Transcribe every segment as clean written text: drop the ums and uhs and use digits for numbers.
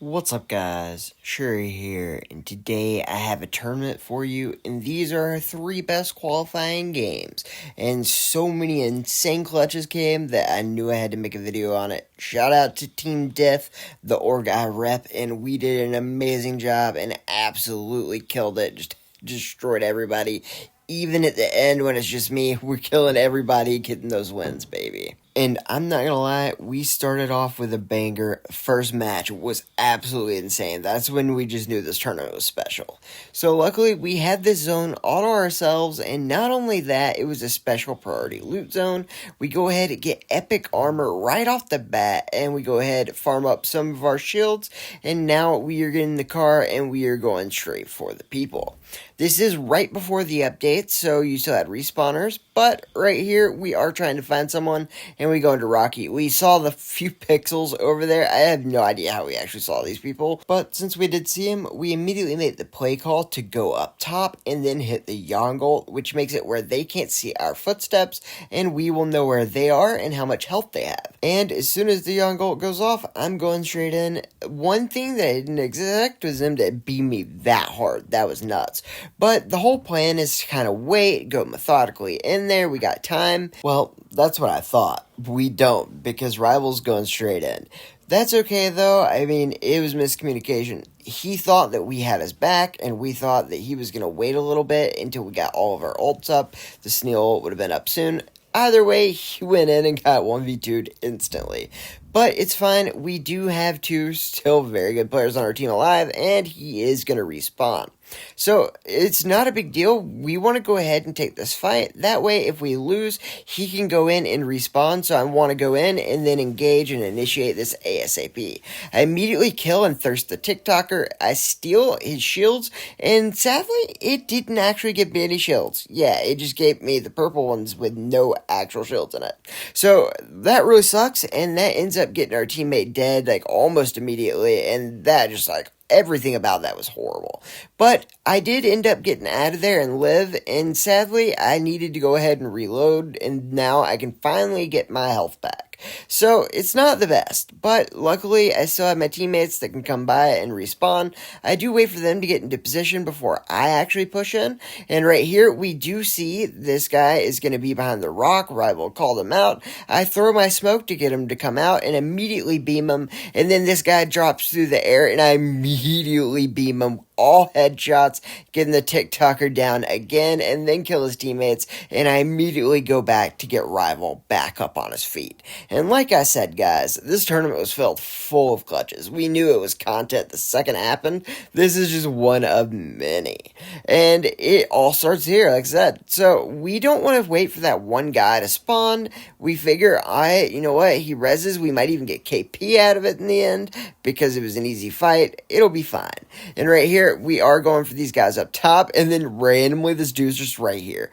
What's up guys, Shouri here, and today I have a tournament for you, and these are our 3 best qualifying games, and so many insane clutches came that I knew I had to make a video on it. Shout out to Team Diff, the Org I rep, and we did an amazing job and absolutely killed it, just destroyed everybody. Even at the end when it's just me, we're killing everybody, getting those wins, baby. And I'm not gonna lie, we started off with a banger. First match was absolutely insane. That's when we just knew this tournament was special. So luckily, we had this zone all to ourselves, and not only that, it was a special priority loot zone. We go ahead and get epic armor right off the bat, and we go ahead and farm up some of our shields, and now we are getting the car, and we are going straight for the people. This is right before the update, so you still had respawners, but right here, we are trying to find someone, and we go into Rocky. We saw the few pixels over there. I have no idea how we actually saw these people, but since we did see him, we immediately made the play call to go up top and then hit the Yong ult, which makes it where they can't see our footsteps, and we will know where they are and how much health they have. And as soon as the Yong ult goes off, I'm going straight in. One thing that I didn't expect was them to beam me that hard. That was nuts. But the whole plan is to kind of wait, go methodically in there. We got time. Well, that's what I thought. We don't, because Rival's going straight in. That's okay, though. I mean, it was miscommunication. He thought that we had his back, and we thought that he was going to wait a little bit until we got all of our ults up. The Sunil ult would have been up soon. Either way, he went in and got 1v2'd instantly. But it's fine. We do have 2 still very good players on our team alive, and he is going to respawn. So, it's not a big deal. We want to go ahead and take this fight. That way, if we lose, he can go in and respawn. So, I want to go in and then engage and initiate this ASAP. I immediately kill and thirst the TikToker. I steal his shields. And sadly, it didn't actually give me any shields. Yeah, it just gave me the purple ones with no actual shields in it. So, that really sucks. And that ends up getting our teammate dead, like, almost immediately. And that just, like, everything about that was horrible. But I did end up getting out of there and live, and sadly, I needed to go ahead and reload, and now I can finally get my health back. So, it's not the best, but luckily, I still have my teammates that can come by and respawn. I do wait for them to get into position before I actually push in, and right here, we do see this guy is going to be behind the rock. Rival called him out. I throw my smoke to get him to come out and immediately beam him, and then this guy drops through the air, and I immediately beam him. All headshots, getting the TikToker down again, and then kill his teammates, and I immediately go back to get Rival back up on his feet. And like I said, guys, this tournament was filled full of clutches. We knew it was content the second it happened. This is just one of many. And it all starts here, like I said. So, we don't want to wait for that one guy to spawn. We figure, you know what, he reses, we might even get KP out of it in the end, because it was an easy fight. It'll be fine. And right here, we are going for these guys up top, and then randomly this dude's just right here.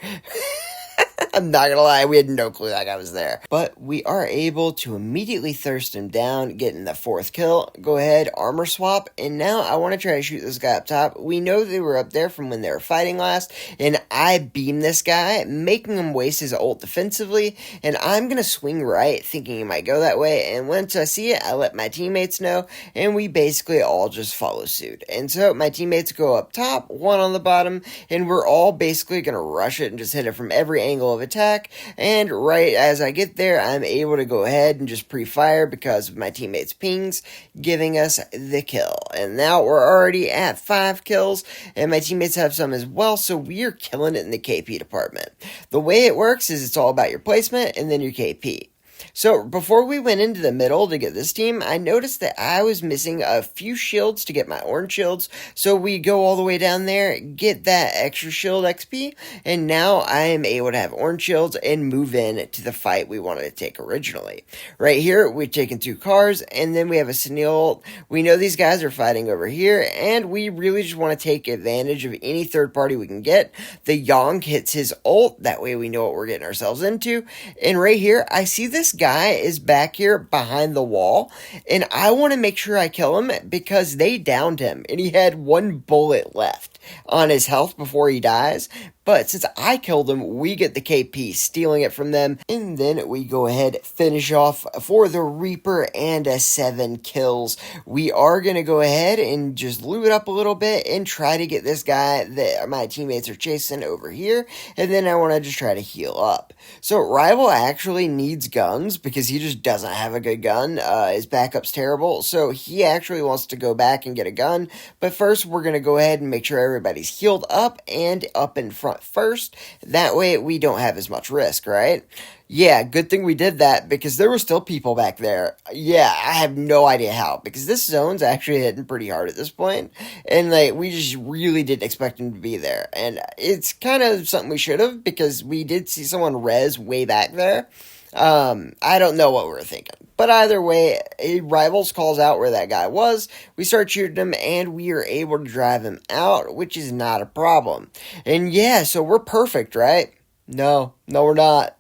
I'm not gonna lie, we had no clue that guy was there. But we are able to immediately thirst him down, getting the 4th kill. Go ahead, armor swap, and now I want to try to shoot this guy up top. We know they were up there from when they were fighting last, and I beam this guy, making him waste his ult defensively, and I'm gonna swing right, thinking he might go that way, and once I see it, I let my teammates know, and we basically all just follow suit. And so, my teammates go up top, one on the bottom, and we're all basically gonna rush it and just hit it from every angle of attack, and right as I get there, I'm able to go ahead and just pre-fire because of my teammates' pings, giving us the kill. And now we're already at 5 kills, and my teammates have some as well, so we are killing it in the KP department. The way it works is it's all about your placement and then your KP. So, before we went into the middle to get this team, I noticed that I was missing a few shields to get my orange shields, so we go all the way down there, get that extra shield XP, and now I am able to have orange shields and move in to the fight we wanted to take originally. Right here, we've taken 2 cars, and then we have a Sunil. We know these guys are fighting over here, and we really just want to take advantage of any third party we can get. The Yong hits his ult, that way we know what we're getting ourselves into, and right here, I see this guy is back here behind the wall, and I want to make sure I kill him because they downed him, and he had 1 bullet left on his health before he dies. but since I killed them, we get the KP, stealing it from them, and then we go ahead, finish off for the Reaper and a 7 kills. We are going to go ahead and just loot up a little bit and try to get this guy that my teammates are chasing over here, and then I want to just try to heal up. So Rival actually needs guns because he just doesn't have a good gun. His backup's terrible, so he actually wants to go back and get a gun, but first we're going to go ahead and make sure everybody's healed up and up in front first. That way we don't have as much risk, right? Yeah, good thing we did that because there were still people back there. Yeah, I have no idea how, because this zone's actually hitting pretty hard at this point, and like we just really didn't expect him to be there. And it's kind of something we should have, because we did see someone res way back there. I don't know what we were thinking. But either way, Rivals calls out where that guy was. We start shooting him, and we are able to drive him out, which is not a problem. And yeah, so we're perfect, right? No, we're not,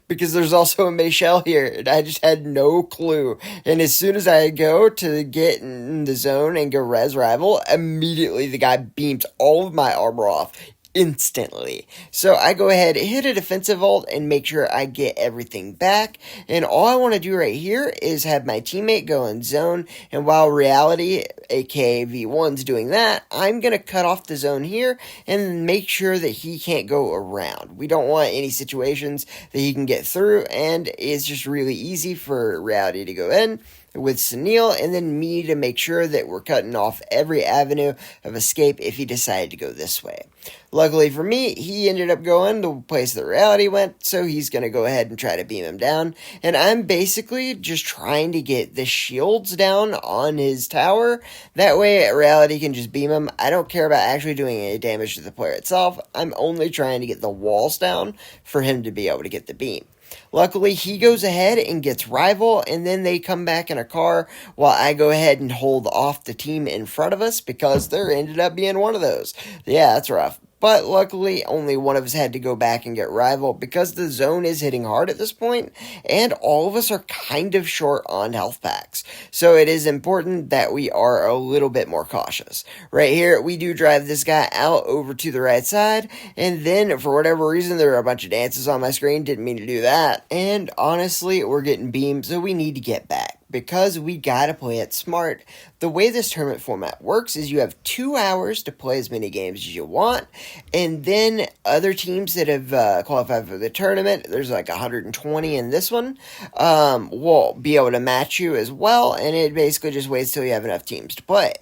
because there's also a Michelle here, and I just had no clue. And as soon as I go to get in the zone and go res Rival, immediately the guy beams all of my armor off instantly. So I go ahead, hit a defensive ult, and make sure I get everything back. And all I want to do right here is have my teammate go in zone, and while Reality, aka V1's doing that, I'm going to cut off the zone here and make sure that he can't go around. We don't want any situations that he can get through, and it's just really easy for Reality to go in with Sunil, and then me to make sure that we're cutting off every avenue of escape if he decided to go this way. Luckily for me, he ended up going the place that Reality went, so he's going to go ahead and try to beam him down, and I'm basically just trying to get the shields down on his tower. That way Reality can just beam him. I don't care about actually doing any damage to the player itself. I'm only trying to get the walls down for him to be able to get the beam. Luckily, he goes ahead and gets Rival, and then they come back in a car while I go ahead and hold off the team in front of us, because there ended up being one of those. Yeah, that's rough. But luckily, only one of us had to go back and get Rival, because the zone is hitting hard at this point, and all of us are kind of short on health packs. So it is important that we are a little bit more cautious. Right here, we do drive this guy out over to the right side, and then for whatever reason, there are a bunch of dances on my screen. Didn't mean to do that. And honestly, we're getting beamed, so we need to get back, because we gotta play it smart. The way this tournament format works is you have 2 hours to play as many games as you want, and then other teams that have qualified for the tournament, there's like 120 in this one, will be able to match you as well, and it basically just waits till you have enough teams to play.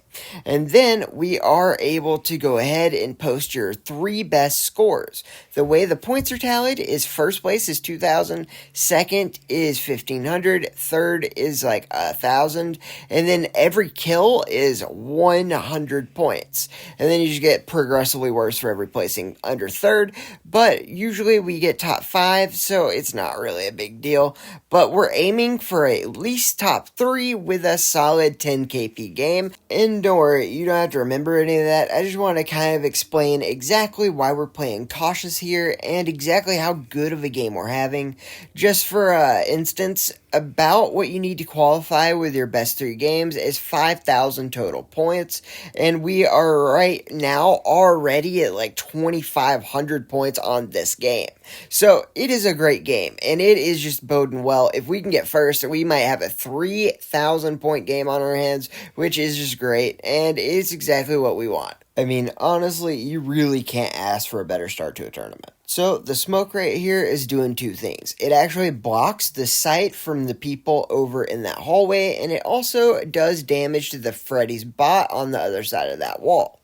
And then we are able to go ahead and post your 3 best scores. The way the points are tallied is first place is 2,000, second is 1,500, third is like 1,000, and then every kill is 100 points. And then you just get progressively worse for every placing under third, but usually we get top 5, so it's not really a big deal. But we're aiming for at least top 3 with a solid 10 KP game. And don't worry, you don't have to remember any of that. I just want to kind of explain exactly why we're playing cautious here and exactly how good of a game we're having. Just for instance, about what you need to qualify with your best 3 games is 5,000 total points, and we are right now already at like 2,500 points on this game. So it is a great game, and it is just boding well. If we can get first, we might have a 3,000 point game on our hands, which is just great, and it's exactly what we want. I mean, honestly, you really can't ask for a better start to a tournament. So the smoke right here is doing 2 things. It actually blocks the sight from the people over in that hallway, and it also does damage to the Freddy's bot on the other side of that wall.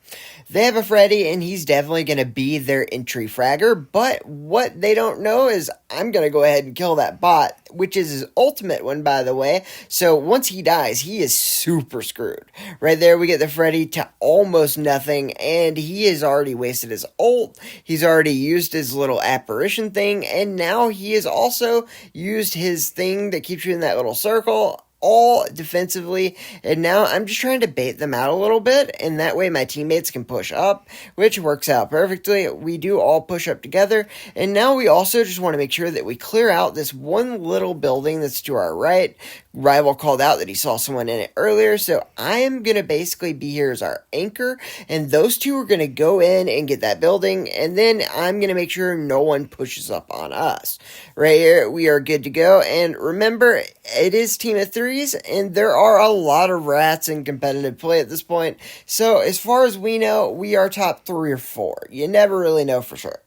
They have a Freddy, and he's definitely going to be their entry fragger, but what they don't know is I'm going to go ahead and kill that bot, which is his ultimate one, by the way. So once he dies, he is super screwed. Right there, we get the Freddy to almost nothing, and he has already wasted his ult. He's already used his little apparition thing, and now he has also used his thing that keeps you in that little circle all defensively, and now I'm just trying to bait them out a little bit, and that way my teammates can push up, which works out perfectly. We do all push up together, and now we also just want to make sure that we clear out this one little building that's to our right. Rival called out that he saw someone in it earlier, so I am going to basically be here as our anchor, and those two are going to go in and get that building, and then I'm going to make sure no one pushes up on us. Right here, we are good to go, and remember, it is team of threes, and there are a lot of rats in competitive play at this point, so as far as we know, we are top 3 or 4. You never really know for sure.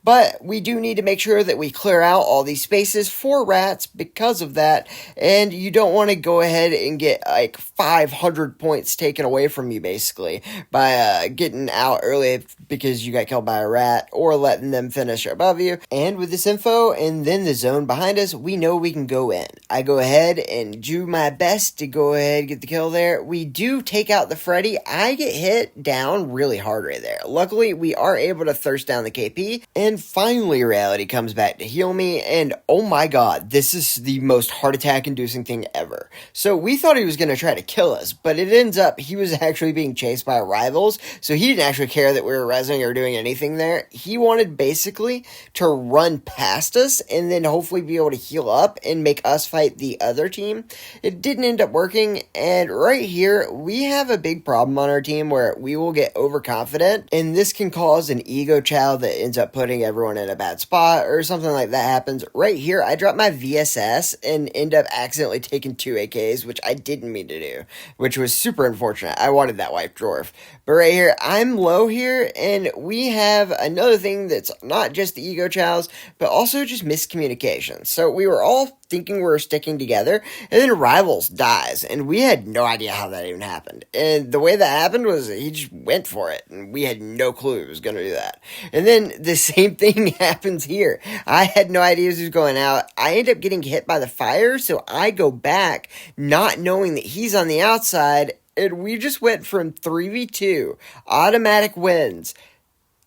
But we do need to make sure that we clear out all these spaces for rats because of that, and you don't want to go ahead and get like 500 points taken away from you basically by getting out early because you got killed by a rat or letting them finish above you. And with this info and then the zone behind us, we know we can go in. I go ahead and do my best to go ahead and get the kill there. We do take out the Freddy. I get hit down really hard right there. Luckily, we are able to thirst down the KP. And finally, reality comes back to heal me, and oh my god, this is the most heart attack inducing thing ever. So we thought he was going to try to kill us, but it ends up he was actually being chased by rivals, so he didn't actually care that we were rezzing or doing anything there. He wanted basically to run past us and then hopefully be able to heal up and make us fight the other team. It didn't end up working, and right here, we have a big problem on our team where we will get overconfident, and this can cause an ego chow that ends up putting everyone in a bad spot or something like that happens. Right here, I dropped my VSS and end up accidentally taking 2 AKs, which I didn't mean to do, which was super unfortunate. I wanted that white dwarf. But right here, I'm low here, and we have another thing that's not just the ego chows, but also just miscommunication. So we were all thinking we were sticking together, and then Rivals dies, and we had no idea how that even happened. And the way that happened was he just went for it, and we had no clue he was going to do that. And then the same thing happens here. I had no idea he was going out. I end up getting hit by the fire, so I go back, not knowing that he's on the outside, and we just went from 3v2, automatic wins,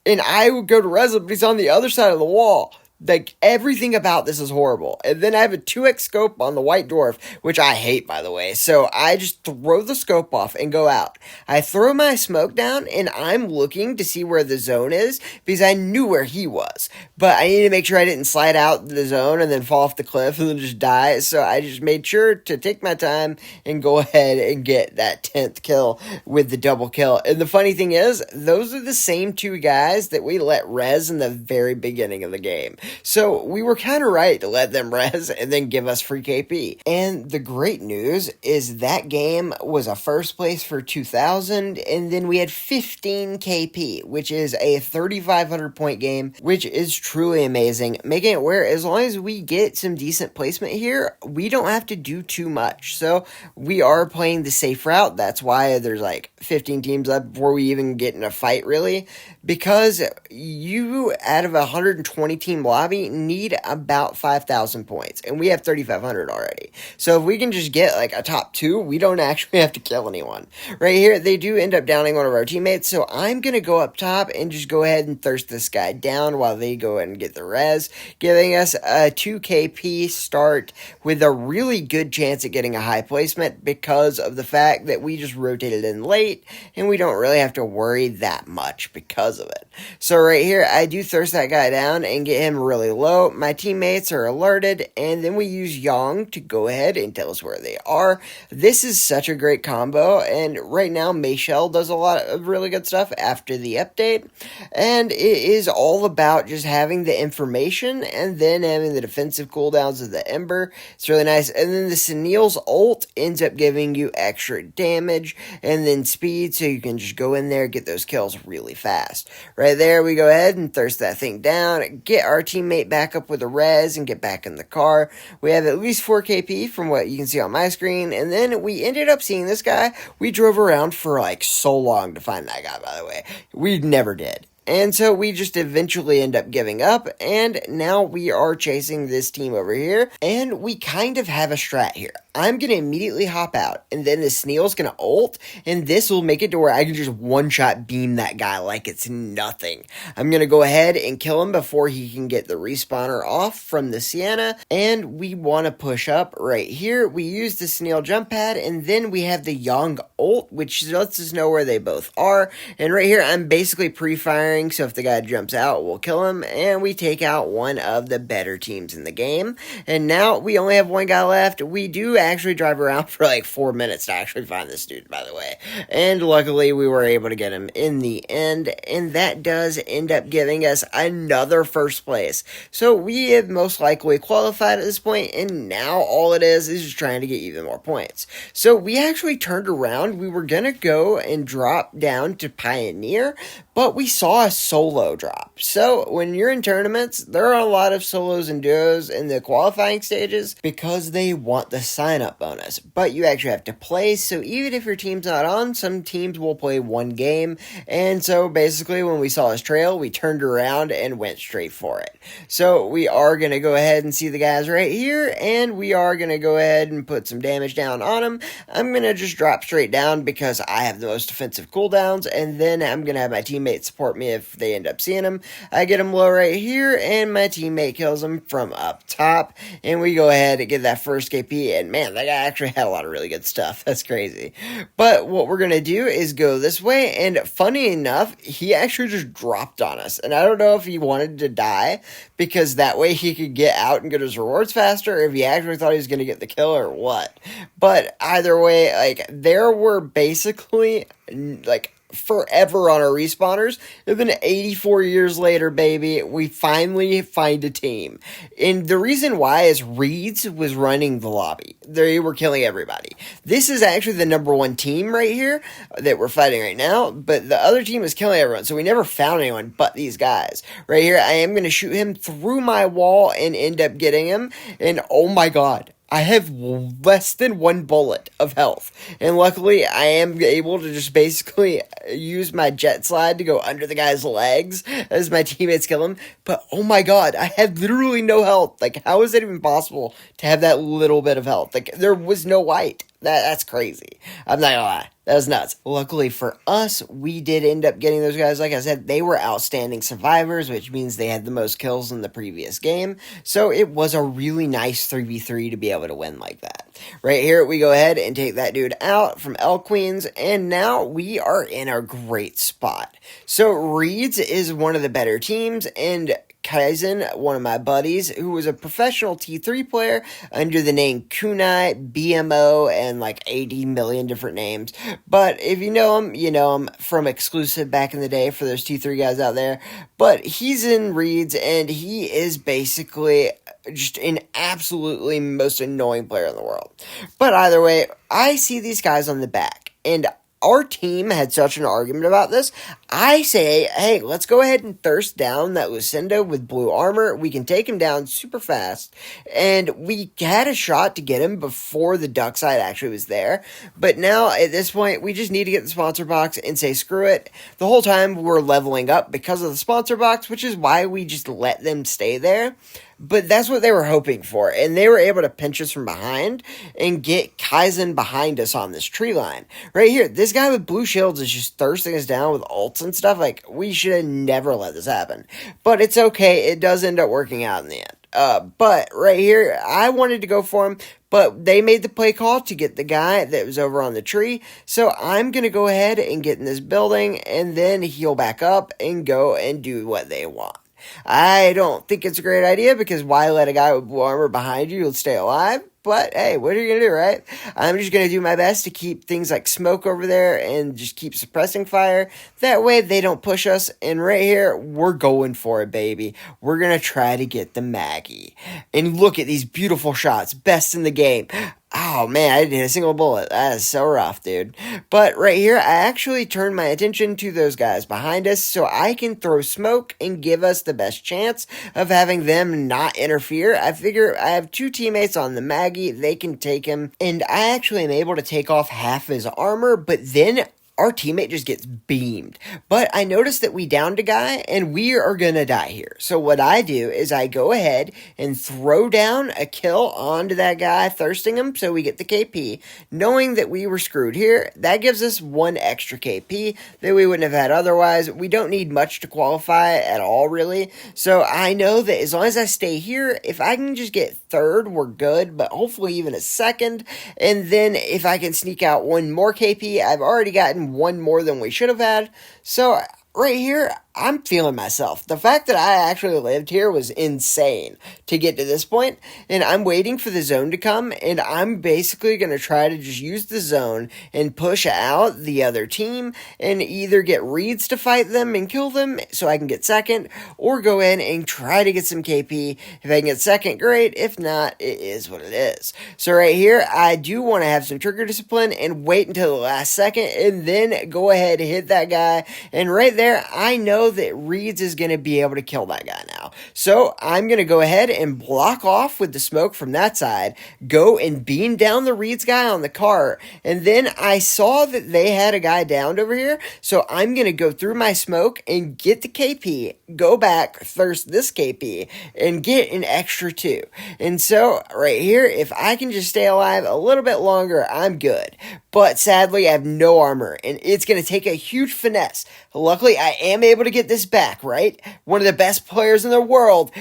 and I would go to res him, but he's on the other side of the wall. Like, everything about this is horrible. And then I have a 2x scope on the white dwarf, which I hate, by the way. So I just throw the scope off and go out. I throw my smoke down, and I'm looking to see where the zone is, because I knew where he was. But I needed to make sure I didn't slide out the zone and then fall off the cliff and then just die. So I just made sure to take my time and go ahead and get that 10th kill with the double kill. And the funny thing is, those are the same 2 guys that we let res in the very beginning of the game. So we were kind of right to let them res and then give us free KP. And the great news is that game was a first place for 2,000, and then we had 15 KP, which is a 3,500 point game, which is truly amazing, making it where as long as we get some decent placement here, we don't have to do too much. So we are playing the safe route. That's why there's like 15 teams up before we even get in a fight, really, because you, out of a 120 team lobby, need about 5,000 points, and we have 3,500 already. So if we can just get like a top 2, we don't actually have to kill anyone. Right here, they do end up downing one of our teammates, so I'm going to go up top and just go ahead and thirst this guy down while they go ahead and get the res, giving us a 2 KP start with a really good chance at getting a high placement because of the fact that we just rotated in late, and we don't really have to worry that much because of it. So right here, I do thirst that guy down and get him really low. My teammates are alerted, and then we use Yong to go ahead and tell us where they are. This is such a great combo, and right now Mayshell does a lot of really good stuff after the update, and it is all about just having the information and then having the defensive cooldowns of the Ember. It's really nice. And then the Sunil's ult ends up giving you extra damage and then speed, so you can just go in there and get those kills really fast. Right there, we go ahead and thirst that thing down, get our teammate back up with a res, and get back in the car. We have at least 4 KP from what you can see on my screen, and then we ended up seeing this guy. We drove around for like so long to find that guy, by the way. We never did. And so we just eventually end up giving up, and now we are chasing this team over here, and we kind of have a strat here. I'm going to immediately hop out, and then the Sunil's going to ult, and this will make it to where I can just one-shot beam that guy like it's nothing. I'm going to go ahead and kill him before he can get the respawner off from the Sienna, and we want to push up right here. We use the Sunil jump pad, and then we have the Yong ult, which lets us know where they both are, and right here I'm basically pre-firing, so if the guy jumps out, we'll kill him, and we take out one of the better teams in the game, and now we only have one guy left. We do actually drive around for like 4 minutes to actually find this dude, by the way, and luckily we were able to get him in the end, and that does end up giving us another first place. So we have most likely qualified at this point, and now all it is just trying to get even more points. So we actually turned around. We were gonna go and drop down to Pioneer, but we saw a solo drop. So when you're in tournaments, there are a lot of solos and duos in the qualifying stages because they want the sign-up bonus, but you actually have to play. So even if your team's not on, some teams will play one game, and so basically when we saw his trail, we turned around and went straight for it. So we are going to go ahead and see the guys right here, and we are going to go ahead and put some damage down on them. I'm going to just drop straight down because I have the most defensive cooldowns, and then I'm going to have my teammates support me if they end up seeing him. I get him low right here, and my teammate kills him from up top, and we go ahead and get that first KP, and man, that guy actually had a lot of really good stuff. That's crazy. But what we're going to do is go this way, and funny enough, he actually just dropped on us, and I don't know if he wanted to die because that way he could get out and get his rewards faster, or if he actually thought he was going to get the kill or what. But either way, like, there were basically, like, forever on our respawners, and then 84 years later, baby, we finally find a team. And the reason why is Reeds was running the lobby. They were killing everybody. This is actually the number one team right here that we're fighting right now, but the other team is killing everyone, so we never found anyone but these guys. Right here, I am going to shoot him through my wall and end up getting him, and oh my god, I have less than one bullet of health, and luckily I am able to just basically use my jet slide to go under the guy's legs as my teammates kill him, but oh my god, I had literally no health. Like, how is it even possible to have that little bit of health? Like, there was no white. That's crazy. I'm not gonna lie. That was nuts. Luckily for us, we did end up getting those guys. Like I said, they were outstanding survivors, which means they had the most kills in the previous game. So it was a really nice 3v3 to be able to win like that. Right here, we go ahead and take that dude out from L Queens, and now we are in a great spot. So Reeds is one of the better teams, and Kaizen, one of my buddies, who was a professional T3 player under the name Kunai, BMO, and like 80 million different names. But if you know him from exclusive back in the day for those T3 guys out there. But he's in Reeds, and he is basically just an absolutely most annoying player in the world. But either way, I see these guys on the back, and our team had such an argument about this. I say, hey, let's go ahead and thirst down that Lucinda with blue armor. We can take him down super fast. And we had a shot to get him before the duck side actually was there. But now, at this point, we just need to get the sponsor box and say, screw it. The whole time, we're leveling up because of the sponsor box, which is why we just let them stay there. But that's what they were hoping for, and they were able to pinch us from behind and get Kaizen behind us on this tree line. Right here, this guy with blue shields is just thirsting us down with ults and stuff. Like, we should have never let this happen. But it's okay, it does end up working out in the end. But right here, I wanted to go for him, but they made the play call to get the guy that was over on the tree. So I'm going to go ahead and get in this building and then heal back up and go and do what they want. I don't think it's a great idea because why let a guy with blue armor behind you stay alive? But hey, what are you going to do, right? I'm just going to do my best to keep things like smoke over there and just keep suppressing fire. That way they don't push us. And right here, we're going for it, baby. We're going to try to get the Maggie. And look at these beautiful shots. Best in the game. Oh man, I didn't hit a single bullet. That is so rough, dude. But right here, I actually turned my attention to those guys behind us so I can throw smoke and give us the best chance of having them not interfere. I figure I have two teammates on the Maggie. They can take him. And I actually am able to take off half his armor, but then our teammate just gets beamed. But I noticed that we downed a guy and we are gonna die here. So what I do is I go ahead and throw down a kill onto that guy, thirsting him so we get the KP, knowing that we were screwed here. That gives us 1 extra KP that we wouldn't have had otherwise. We don't need much to qualify at all, really. So I know that as long as I stay here, if I can just get 3rd, we're good, but hopefully even a 2nd. And then if I can sneak out 1 more KP, I've already gotten 1 more than we should have had. So right here, I'm feeling myself. The fact that I actually lived here was insane to get to this point, and I'm waiting for the zone to come, and I'm basically going to try to just use the zone and push out the other team and either get reads to fight them and kill them so I can get 2nd, or go in and try to get some KP. If I can get 2nd, great. If not, it is what it is. So right here, I do want to have some trigger discipline and wait until the last second and then go ahead and hit that guy. And right there, I know that Reeds is going to be able to kill that guy now. So I'm going to go ahead and block off with the smoke from that side, go and beam down the Reeds guy on the cart, and then I saw that they had a guy downed over here, so I'm going to go through my smoke and get the KP, go back, thirst this KP, and get an extra 2. And so right here, if I can just stay alive a little bit longer, I'm good. But sadly, I have no armor, and it's going to take a huge finesse. Luckily, I am able to get this back, right? One of the best players in the world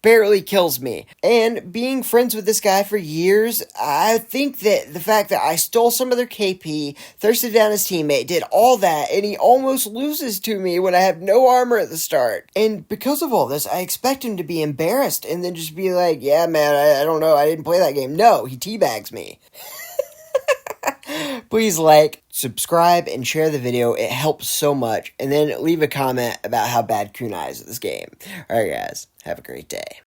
barely kills me. And being friends with this guy for years, I think that the fact that I stole some of their KP, thirsted down his teammate, did all that, and he almost loses to me when I have no armor at the start. And because of all this, I expect him to be embarrassed and then just be like, yeah, man, I don't know, I didn't play that game. No, he teabags me. Please like, subscribe, and share the video. It helps so much. And then leave a comment about how bad Kunai is at this game. Alright guys, have a great day.